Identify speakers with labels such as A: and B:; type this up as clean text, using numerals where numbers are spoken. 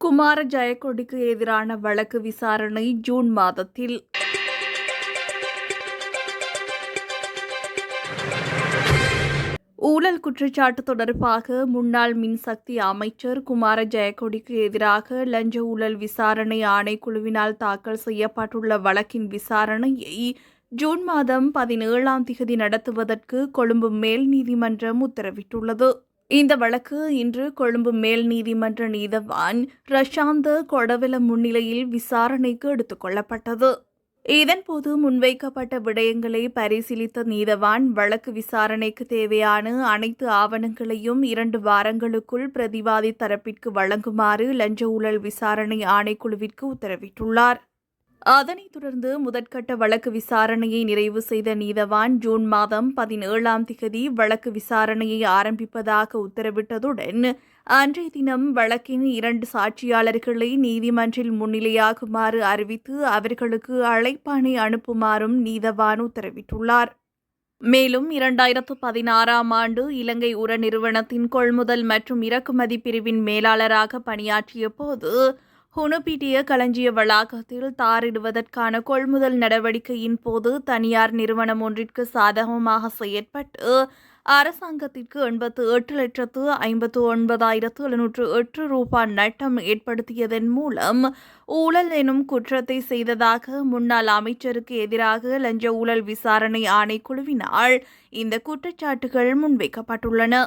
A: குமார ஜெயக்கொடிக்கு எதிரான வழக்கு விசாரணை ஜூன் மாதத்தில். ஊழல் குற்றச்சாட்டு தொடர்பாக முன்னாள் மின்சக்தி அமைச்சர் குமார ஜெயக்கொடிக்கு எதிராக லஞ்ச ஊழல் விசாரணை ஆணைக்குழுவினால் தாக்கல் செய்யப்பட்டுள்ள வழக்கின் விசாரணையை ஜூன் மாதம் 17ஆம் தேதி நடத்துவதற்கு கொழும்பு மேல் நீதிமன்றம் உத்தரவிட்டுள்ளது. இந்த வழக்கு இன்று கொழும்பு மேல் நீதிமன்ற நீதவான் ரஷாந்த கொடவெல முன்னிலையில் விசாரணைக்கு எடுத்துக் கொள்ளப்பட்டது. இதன்போது முன்வைக்கப்பட்ட விடயங்களை பரிசீலித்த நீதவான் வழக்கு விசாரணைக்கு தேவையான அனைத்து ஆவணங்களையும் 2 வாரங்களுக்குள் பிரதிவாதி தரப்பிற்கு வழங்குமாறு லஞ்ச ஊழல் விசாரணை ஆணைக்குழுவிற்கு உத்தரவிட்டுள்ளார். அதனைத் தொடர்ந்து முதற்கட்ட வழக்கு விசாரணையை நிறைவு செய்த நீதவான் ஜூன் மாதம் 17ஆம் தேதி வழக்கு விசாரணையை ஆரம்பிப்பதாக உத்தரவிட்டதுடன் அன்றைய தினம் வழக்கின் 2 சாட்சியாளர்களை நீதிமன்றில் முன்னிலையாகுமாறு அறிவித்து அவர்களுக்கு அழைப்பாணை அனுப்புமாறும் நீதவான் உத்தரவிட்டுள்ளார். மேலும் 2016ஆம் ஆண்டு இலங்கை உர நிறுவனத்தின் கொள்முதல் மற்றும் இறக்குமதி பிரிவின் மேலாளராக பணியாற்றிய போது ஹுனுபிட்டிய களஞ்சிய வளாகத்தில் தாரிடுவதற்கான கொள்முதல் நடவடிக்கையின் போது தனியார் நிறுவனம் ஒன்றிற்கு சாதகமாக செயற்பட்டு அரசாங்கத்திற்கு 88,59,708 ரூபாய் நட்டம் ஏற்படுத்தியதன் மூலம் ஊழல் எனும் குற்றத்தை செய்ததாக முன்னாள் அமைச்சருக்கு எதிராக லஞ்ச ஊழல் விசாரணை ஆணைக்குழுவினால் இந்த குற்றச்சாட்டுகள் முன்வைக்கப்பட்டுள்ளன.